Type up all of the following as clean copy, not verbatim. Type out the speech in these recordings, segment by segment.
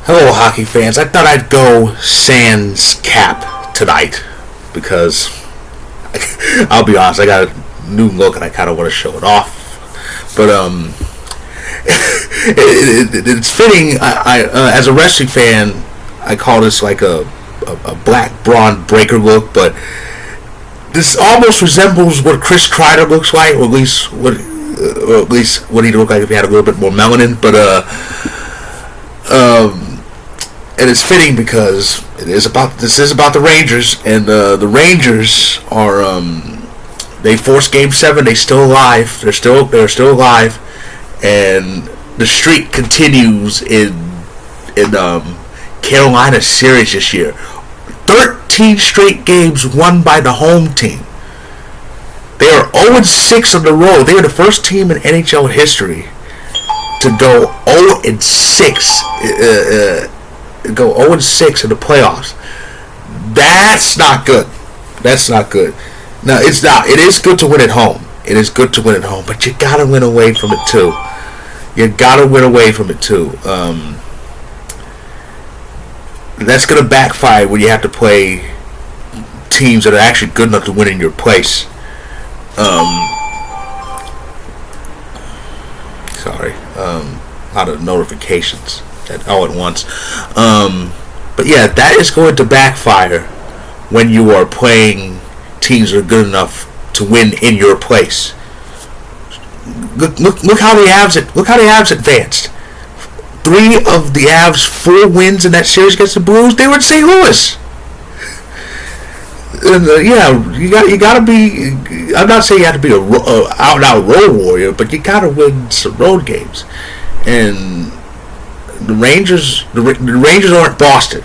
Hello, hockey fans. I thought I'd go sans cap tonight because I'll be honest, I got a new look and I kind of want to show it off. But it's fitting. As a wrestling fan, I call this like a black brawn breaker look, but this almost resembles what Chris Kreider looks like, or at least what he'd look like if he had a little bit more melanin. But and it's fitting because this is about the Rangers, and the Rangers are they forced Game 7. They're still alive. They're still alive, and the streak continues in Carolina's series this year. 13 straight games won by the home team. They are 0-6 on the road. They are the first team in NHL history to go 0-6. Go 0-6 in the playoffs. That's not good. That's not good. Now it's not. It is good to win at home. It is good to win at home, but you gotta win away from it too. You gotta win away from it too. That's gonna backfire when you have to play teams that are actually good enough to win in your place. Sorry. A lot of notifications all at once. But yeah, that is going to backfire when you are playing teams that are good enough to win in your place. Look how the Avs advanced. 3 of the Avs' 4 wins in that series against the Blues, they were in St. Louis. And, you gotta be. I'm not saying you have to be a out and out road warrior, but you gotta win some road games. And the Rangers aren't Boston.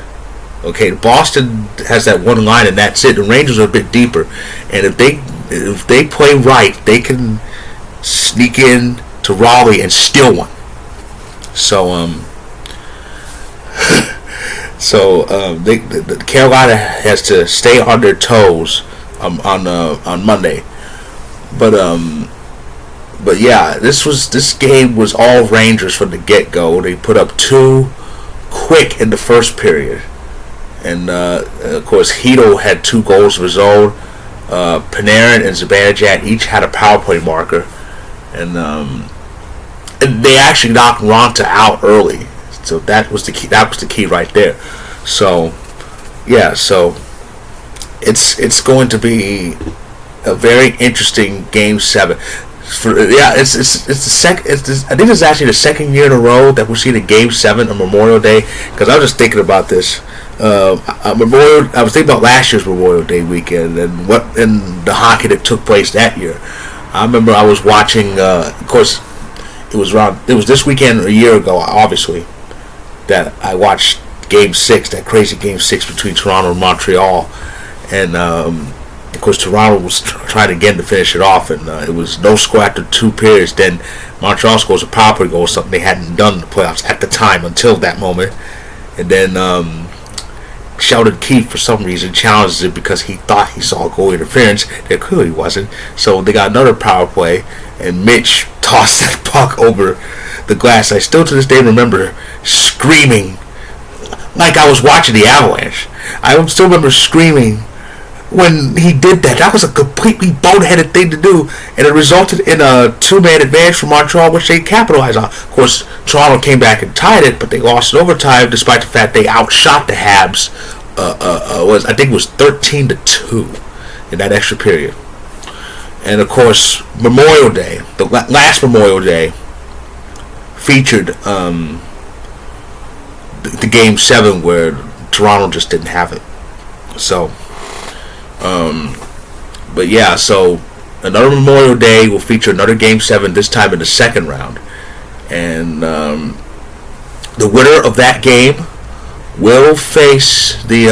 Okay, Boston has that one line and that's it. The Rangers are a bit deeper, and if they play right, they can sneak in to Raleigh and steal one. The Carolina has to stay on their toes on Monday, but yeah, this game was all Rangers from the get-go. They put up 2 quick in the first period, and of course Hito had 2 goals of his own. Panarin and Zibanejad each had a power play marker, and they actually knocked Ronta out early. So that was the key. That was the key right there. So yeah, it's going to be a very interesting Game 7. It's the second. I think it's actually the second year in a row that we're seeing a Game 7 on Memorial Day. Because I was just thinking about this. I was thinking about last year's Memorial Day weekend and the hockey that took place that year. I remember I was watching. Of course, it was this weekend a year ago, obviously, that I watched Game 6, that crazy Game 6 between Toronto and Montreal, and of course Toronto was trying again to finish it off, and it was no score after 2 periods. Then Montreal scores a power play goal, something they hadn't done in the playoffs at the time until that moment, and then Sheldon Keefe for some reason challenges it because he thought he saw goal interference. There clearly wasn't, so they got another power play, and Mitch tossed that puck over the glass. I still to this day remember screaming like I was watching the Avalanche. I still remember screaming when he did that. That was a completely boneheaded thing to do, and it resulted in a 2-man advantage for Montreal, which they capitalized on. Of course, Toronto came back and tied it, but they lost in overtime, despite the fact they outshot the Habs. I think it was 13-2 in that extra period. And of course, Memorial Day, the last Memorial Day, featured the Game 7 where Toronto just didn't have it. So, but yeah, so another Memorial Day will feature another Game 7, this time in the second round. And the winner of that game will face the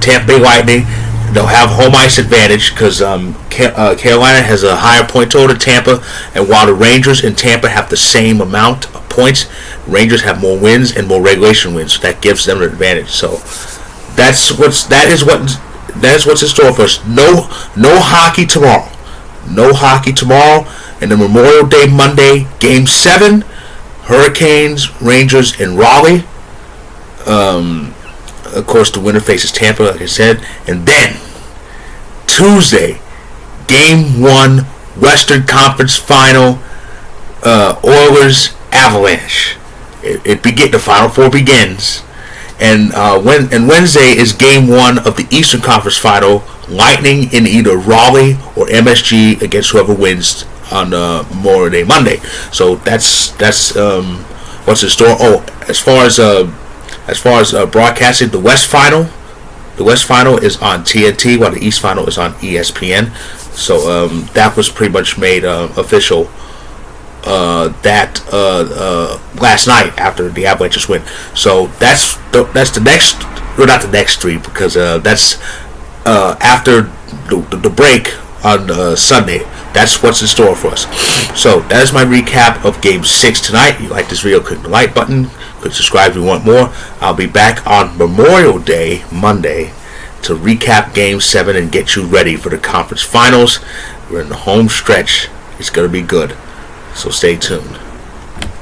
Tampa Bay Lightning. They'll have home ice advantage because Carolina has a higher point total than Tampa, and while the Rangers and Tampa have the same amount of points, Rangers have more wins and more regulation wins, so that gives them an advantage. So that is what's in store for us. No hockey tomorrow. No hockey tomorrow, and then Memorial Day Monday, Game 7, Hurricanes, Rangers in Raleigh. Of course, the winner faces Tampa, like I said. And then, Tuesday, Game 1, Western Conference Final, Oilers Avalanche. The Final Four begins. And Wednesday is Game 1 of the Eastern Conference Final, Lightning in either Raleigh or MSG against whoever wins on Memorial Day Monday. So that's what's in store. Oh, as far as broadcasting, the West Final is on TNT, while the East Final is on ESPN. So that was pretty much made official last night after the Avalanches win. So that's the next, well, not the next three, because that's after the break on Sunday. That's what's in store for us. So that is my recap of Game 6 tonight. If you like this video, click the like button. Click subscribe if you want more. I'll be back on Memorial Day, Monday, to recap Game 7 and get you ready for the conference finals. We're in the home stretch. It's going to be good. So stay tuned.